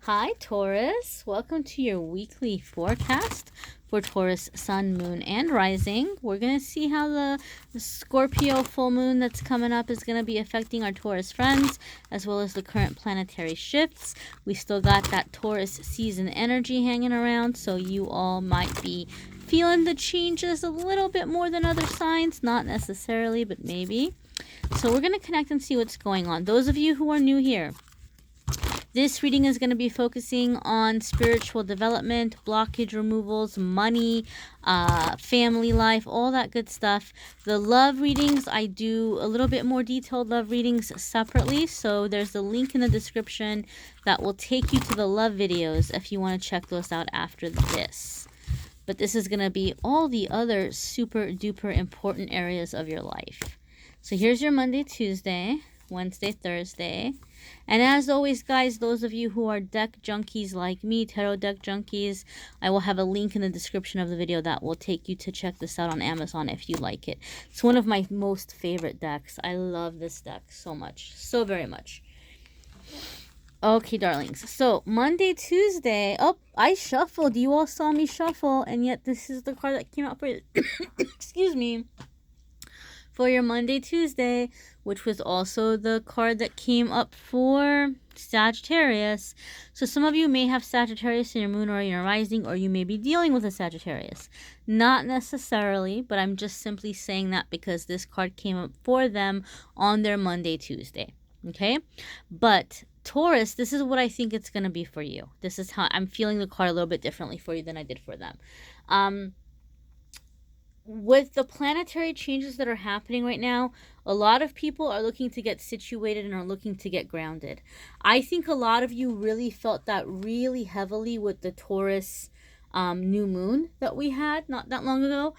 Hi, Taurus. Welcome to your weekly forecast for Taurus, Sun, Moon, and Rising. We're going to see how the Scorpio full moon that's coming up is going to be affecting our Taurus friends, as well as the current planetary shifts. We still got that Taurus season energy hanging around, so you all might be feeling the changes a little bit more than other signs. Not necessarily, but maybe. So we're going to connect and see what's going on. Those of you who are new here, this reading is going to be focusing on spiritual development, blockage removals, money, family life, all that good stuff. The love readings, I do a little bit more detailed love readings separately. So there's a link in the description that will take you to the love videos if you want to check those out after this. But this is going to be all the other super duper important areas of your life. So here's your Monday, Tuesday, Wednesday, Thursday. And as always, guys, those of you who are deck junkies like me, tarot deck junkies, I will have a link in the description of the video that will take you to check this out on Amazon if you like it. It's one of my most favorite decks. I love this deck so much, so very much. Okay, darlings. So Monday, Tuesday. Oh, I shuffled. You all saw me shuffle, and yet this is the card that came out for you. Excuse me. For your Monday, Tuesday, which was also the card that came up for Sagittarius. So some of you may have Sagittarius in your moon or in your rising, or you may be dealing with a Sagittarius. Not necessarily, but I'm just simply saying that because this card came up for them on their Monday, Tuesday. Okay? But Taurus, this is what I think it's going to be for you. This is how I'm feeling the card a little bit differently for you than I did for them. With the planetary changes that are happening right now, a lot of people are looking to get situated and are looking to get grounded. I think a lot of you really felt that really heavily with the Taurus new moon that we had not that long ago.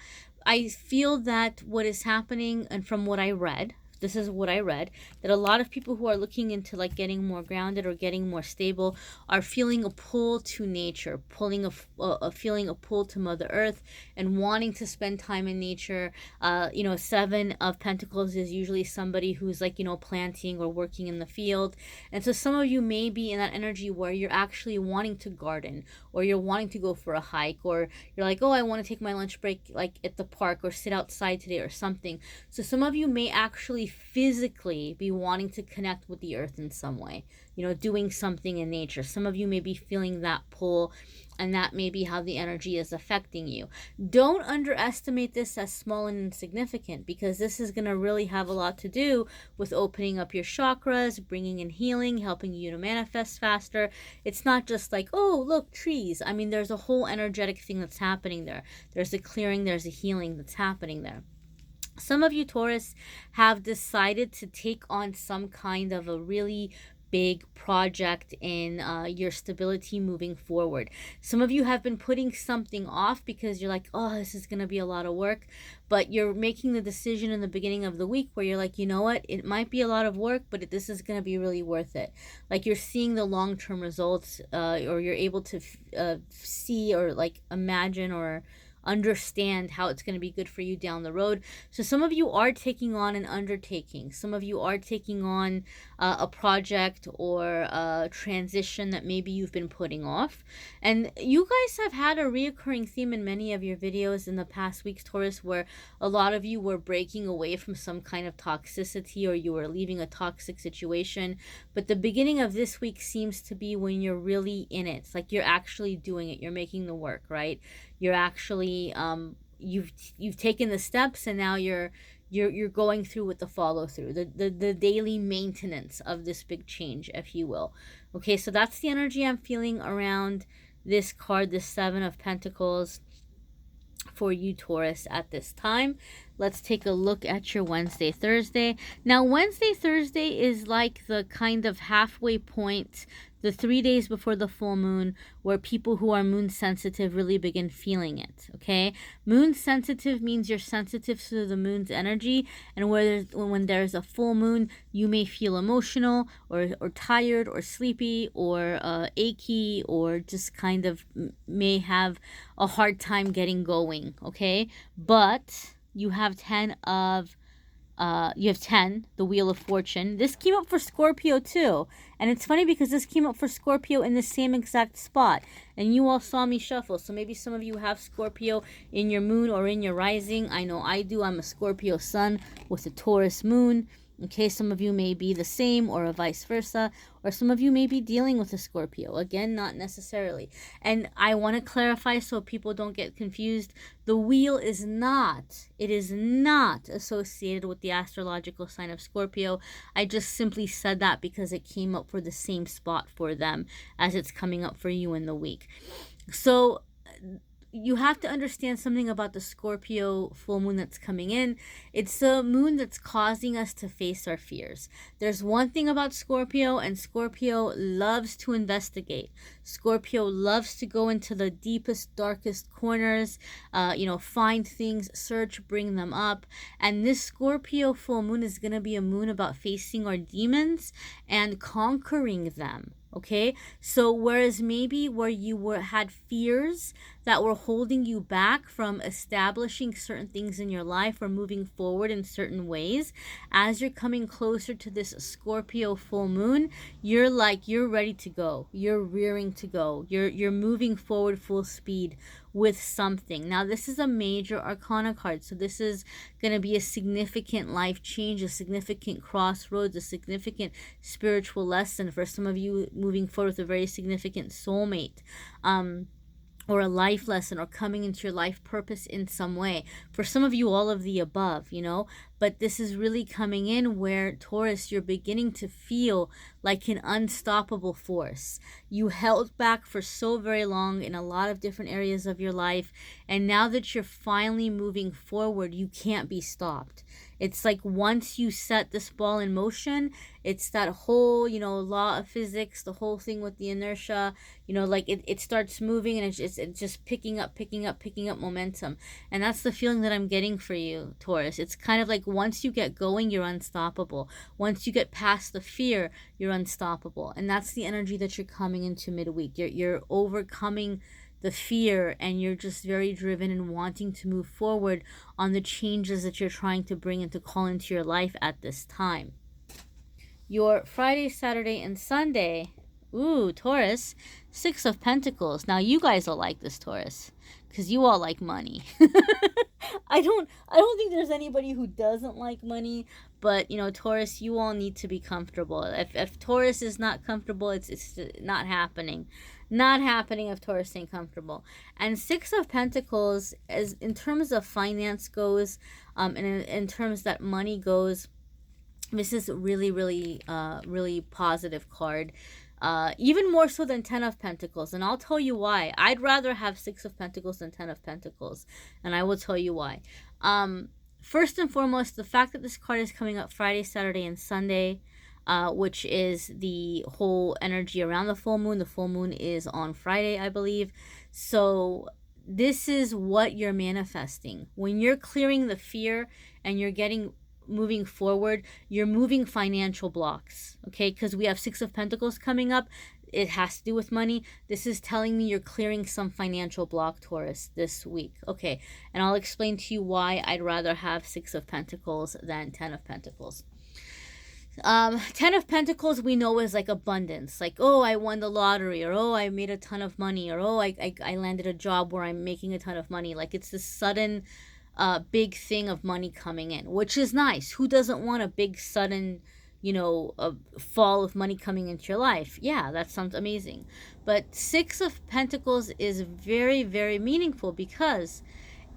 I feel that what is happening, and from what I read, this is what I read, that a lot of people who are looking into like getting more grounded or getting more stable are feeling a pull to nature, feeling a pull to Mother Earth and wanting to spend time in nature. Seven of Pentacles is usually somebody who's like, planting or working in the field. And so some of you may be in that energy where you're actually wanting to garden, or you're wanting to go for a hike, or you're like, oh, I want to take my lunch break like at the park or sit outside today or something. So some of you may actually physically be wanting to connect with the earth in some way, doing something in nature. Some of you may be feeling that pull, and that may be how the energy is affecting you. Don't underestimate this as small and insignificant, because this is going to really have a lot to do with opening up your chakras, bringing in healing, helping you to manifest faster. It's not just like, oh, look, trees. I mean, there's a whole energetic thing that's happening there. There's a clearing, there's a healing that's happening there. Some of you, Taurus, have decided to take on some kind of a really big project in your stability moving forward. Some of you have been putting something off because you're like, oh, this is going to be a lot of work. But you're making the decision in the beginning of the week where you're like, you know what? It might be a lot of work, but this is going to be really worth it. Like you're seeing the long-term results, or you're able to see or like imagine or understand how it's going to be good for you down the road. So some of you are taking on an undertaking. Some of you are taking on a project or a transition that maybe you've been putting off. And you guys have had a reoccurring theme in many of your videos in the past weeks, Taurus, where a lot of you were breaking away from some kind of toxicity, or you were leaving a toxic situation. But the beginning of this week seems to be when you're really in it. It's like you're actually doing it. You're making the work, right? You're actually you've taken the steps, and now you're going through with the follow through, the daily maintenance of this big change, if you will. Okay, so that's the energy I'm feeling around this card, the Seven of Pentacles, for you, Taurus, at this time. Let's take a look at your Wednesday, Thursday. Now, Wednesday, Thursday is like the kind of halfway point, the 3 days before the full moon, where people who are moon sensitive really begin feeling it, okay? Moon sensitive means you're sensitive to the moon's energy, and when there's a full moon, you may feel emotional or tired or sleepy or achy, or just kind of may have a hard time getting going, okay? But you have 10 of You have 10, the Wheel of Fortune. This came up for Scorpio too. And it's funny because this came up for Scorpio in the same exact spot. And you all saw me shuffle. So maybe some of you have Scorpio in your moon or in your rising. I know I do. I'm a Scorpio sun with a Taurus moon. Okay, some of you may be the same or a vice versa, or some of you may be dealing with a Scorpio. Again, not necessarily. And I want to clarify so people don't get confused. The wheel is not, it is not associated with the astrological sign of Scorpio. I just simply said that because it came up for the same spot for them as it's coming up for you in the week. So you have to understand something about the Scorpio full moon that's coming in. It's a moon that's causing us to face our fears. There's one thing about Scorpio, and Scorpio loves to investigate. Scorpio loves to go into the deepest, darkest corners, find things, search, bring them up. And this Scorpio full moon is going to be a moon about facing our demons and conquering them. Okay, so whereas maybe where you had fears that were holding you back from establishing certain things in your life or moving forward in certain ways, as you're coming closer to this Scorpio full moon, you're ready to go. You're rearing to go. You're moving forward full speed with something. Now, this is a major arcana card, so this is going to be a significant life change, a significant crossroads, a significant spiritual lesson for some of you moving forward with a very significant soulmate. Or a life lesson, or coming into your life purpose in some way. For some of you, all of the above, but this is really coming in where, Taurus, you're beginning to feel like an unstoppable force. You held back for so very long in a lot of different areas of your life, and now that you're finally moving forward, you can't be stopped. It's like once you set this ball in motion, it's that whole, law of physics, the whole thing with the inertia, it starts moving, and it's just picking up momentum. And that's the feeling that I'm getting for you, Taurus. It's kind of like once you get going, you're unstoppable. Once you get past the fear, you're unstoppable. And that's the energy that you're coming into midweek. You're overcoming the fear, and you're just very driven and wanting to move forward on the changes that you're trying to bring and to call into your life at this time. Your Friday, Saturday, and Sunday, Taurus, 6 of Pentacles. Now you guys will like this, Taurus, because you all like money. I don't think there's anybody who doesn't like money, but Taurus, you all need to be comfortable. If Taurus is not comfortable, it's not happening. Not happening if Taurus ain't comfortable. And 6 of Pentacles, as in terms of finance goes, and in terms that money goes, this is really, really, really positive card. Even more so than 10 of Pentacles. And I'll tell you why. I'd rather have 6 of Pentacles than 10 of Pentacles. And I will tell you why. First and foremost, the fact that this card is coming up Friday, Saturday, and Sunday, which is the whole energy around the full moon. The full moon is on Friday, I believe. So this is what you're manifesting. When you're clearing the fear and you're moving forward, you're moving financial blocks, okay? Because we have 6 of Pentacles coming up. It has to do with money. This is telling me you're clearing some financial block, Taurus, this week. Okay, and I'll explain to you why I'd rather have 6 of Pentacles than 10 of Pentacles. 10 of Pentacles we know is like abundance, like, oh, I won the lottery, or oh, I made a ton of money, or oh, I landed a job where I'm making a ton of money. Like, it's this sudden big thing of money coming in, which is nice. Who doesn't want a big sudden a fall of money coming into your life? Yeah, that sounds amazing. But 6 of Pentacles is very, very meaningful because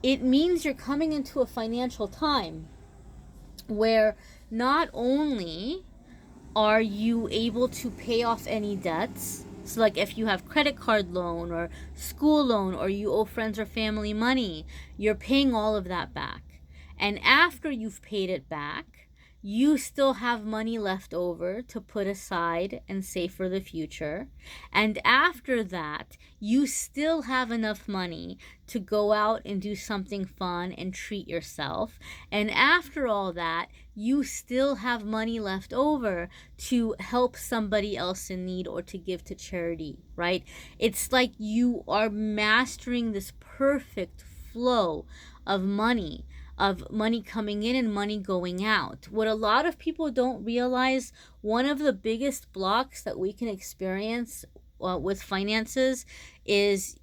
it means you're coming into a financial time where not only are you able to pay off any debts, so like if you have credit card loan or school loan, or you owe friends or family money, you're paying all of that back. And after you've paid it back, you still have money left over to put aside and save for the future. And after that, you still have enough money to go out and do something fun and treat yourself. And after all that, you still have money left over to help somebody else in need or to give to charity, right? It's like you are mastering this perfect flow of money. of money coming in and money going out. What a lot of people don't realize, one of the biggest blocks that we can experience with finances is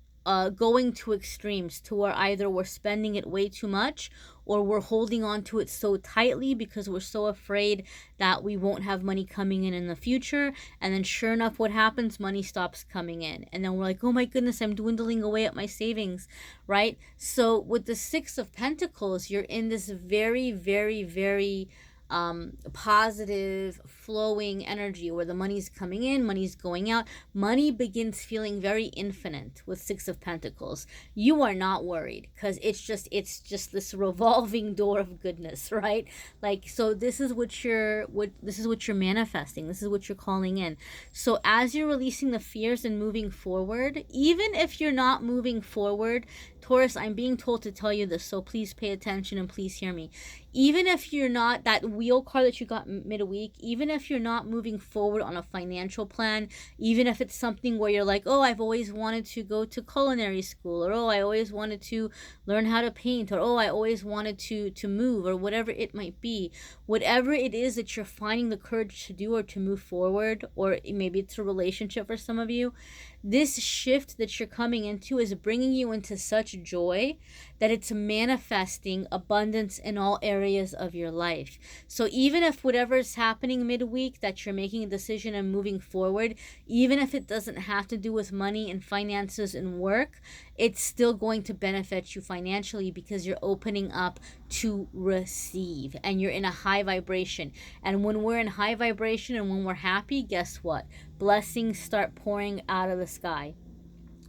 going to extremes, to where either we're spending it way too much or we're holding on to it so tightly because we're so afraid that we won't have money coming in the future. And then sure enough, what happens? Money stops coming in. And then we're like, oh my goodness, I'm dwindling away at my savings, right? So with the Six of Pentacles, you're in this very, very, very positive flowing energy where the money's coming in, money's going out. Money begins feeling very infinite with Six of Pentacles. You are not worried because it's just this revolving door of goodness, right? Like, so this is what you're manifesting. This is what you're calling in. So as you're releasing the fears and moving forward, even if you're not moving forward, Taurus, I'm being told to tell you this, so please pay attention and please hear me. Even if you're not, that wheel card that you got midweek, even if you're not moving forward on a financial plan, even if it's something where you're like, oh, I've always wanted to go to culinary school, or oh, I always wanted to learn how to paint, or oh, I always wanted to move, or whatever it might be, whatever it is that you're finding the courage to do or to move forward, or maybe it's a relationship for some of you, this shift that you're coming into is bringing you into such joy that it's manifesting abundance in all areas of your life. So even if whatever is happening midweek, that you're making a decision and moving forward, even if it doesn't have to do with money and finances and work, it's still going to benefit you financially because you're opening up to receive and you're in a high vibration. And when we're in high vibration and when we're happy, guess what? Blessings start pouring out of the sky.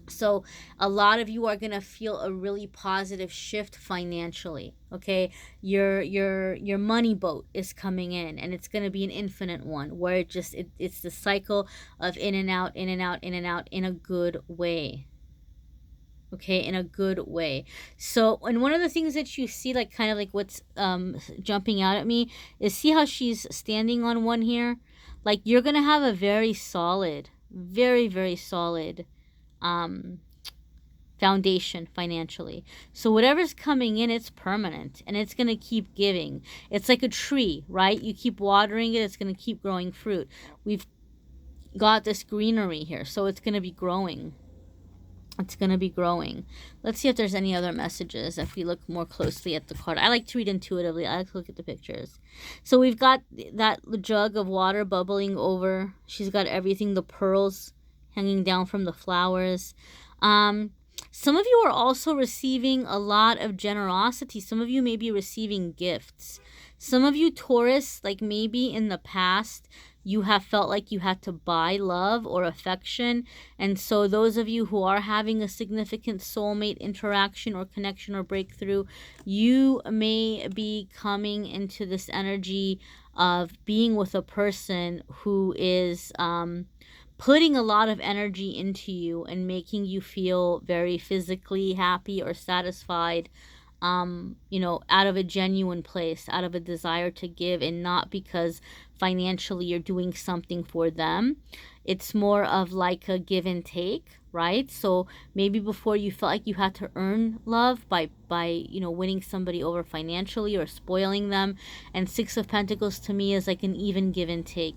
So a lot of you are going to feel a really positive shift financially. Okay, your money boat is coming in, and it's going to be an infinite one where it's the cycle of in and out, in and out, in and out, in a good way. Okay, in a good way. So, and one of the things that you see, like kind of like what's jumping out at me, is see how she's standing on one here? Like, you're going to have a very solid, very, very solid foundation financially. So whatever's coming in, it's permanent and it's going to keep giving. It's like a tree, right? You keep watering it, it's going to keep growing fruit. We've got this greenery here, so it's going to be growing. It's going to be growing. Let's see if there's any other messages if we look more closely at the card. I like to read intuitively. I like to look at the pictures. So we've got that jug of water bubbling over. She's got everything, the pearls hanging down from the flowers. Some of you are also receiving a lot of generosity. Some of you may be receiving gifts. Some of you, Taurus, like maybe in the past, you have felt like you had to buy love or affection. And so those of you who are having a significant soulmate interaction or connection or breakthrough, you may be coming into this energy of being with a person who is putting a lot of energy into you and making you feel very physically happy or satisfied, out of a genuine place, out of a desire to give, and not because financially you're doing something for them. It's more of like a give and take, right? So maybe before you felt like you had to earn love by winning somebody over financially or spoiling them. And Six of Pentacles to me is like an even give and take,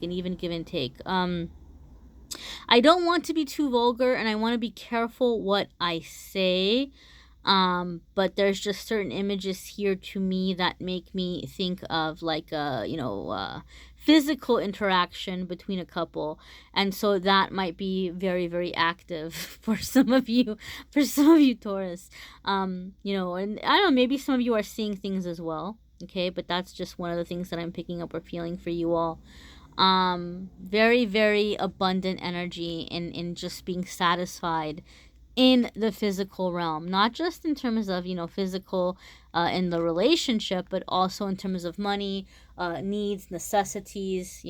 I don't want to be too vulgar and I want to be careful what I say. But there's just certain images here to me that make me think of like a physical interaction between a couple, and so that might be very, very active for some of you, Taurus. And I don't know, maybe some of you are seeing things as well. Okay, but that's just one of the things that I'm picking up or feeling for you all. Very, very abundant energy in just being satisfied in the physical realm, not just in terms of physical in the relationship, but also in terms of money, needs, necessities,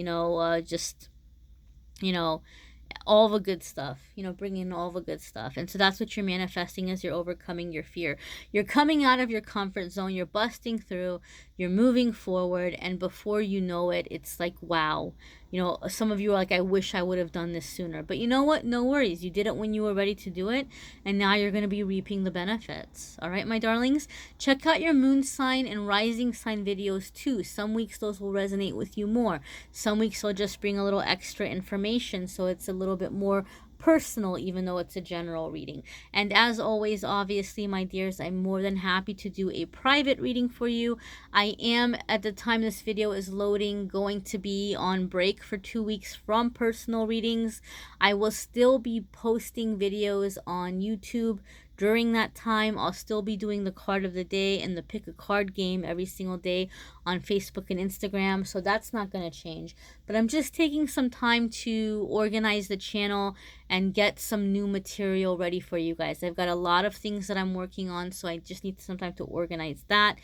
all the good stuff, bring in all the good stuff. And so that's what you're manifesting as you're overcoming your fear. You're coming out of your comfort zone, you're busting through, you're moving forward, and before you know it, it's like, wow, You know, some of you are like, I wish I would have done this sooner. But you know what? No worries. You did it when you were ready to do it, and now you're going to be reaping the benefits. All right, my darlings? Check out your moon sign and rising sign videos too. Some weeks those will resonate with you more. Some weeks they'll just bring a little extra information, so it's a little bit more personal, even though it's a general reading. And as always, obviously, my dears, I'm more than happy to do a private reading for you. I am, at the time this video is loading, going to be on break for 2 weeks from personal readings. I will still be posting videos on YouTube. During that time, I'll still be doing the card of the day and the pick a card game every single day on Facebook and Instagram, so that's not going to change. But I'm just taking some time to organize the channel and get some new material ready for you guys. I've got a lot of things that I'm working on, so I just need some time to organize that.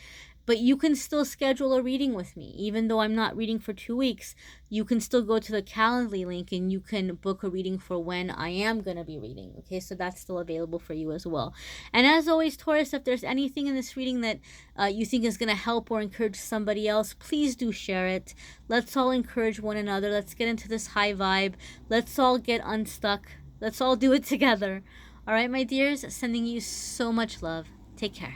But you can still schedule a reading with me. Even though I'm not reading for 2 weeks, you can still go to the Calendly link and you can book a reading for when I am going to be reading. Okay, so that's still available for you as well. And as always, Taurus, if there's anything in this reading that you think is going to help or encourage somebody else, please do share it. Let's all encourage one another. Let's get into this high vibe. Let's all get unstuck. Let's all do it together. All right, my dears, sending you so much love. Take care.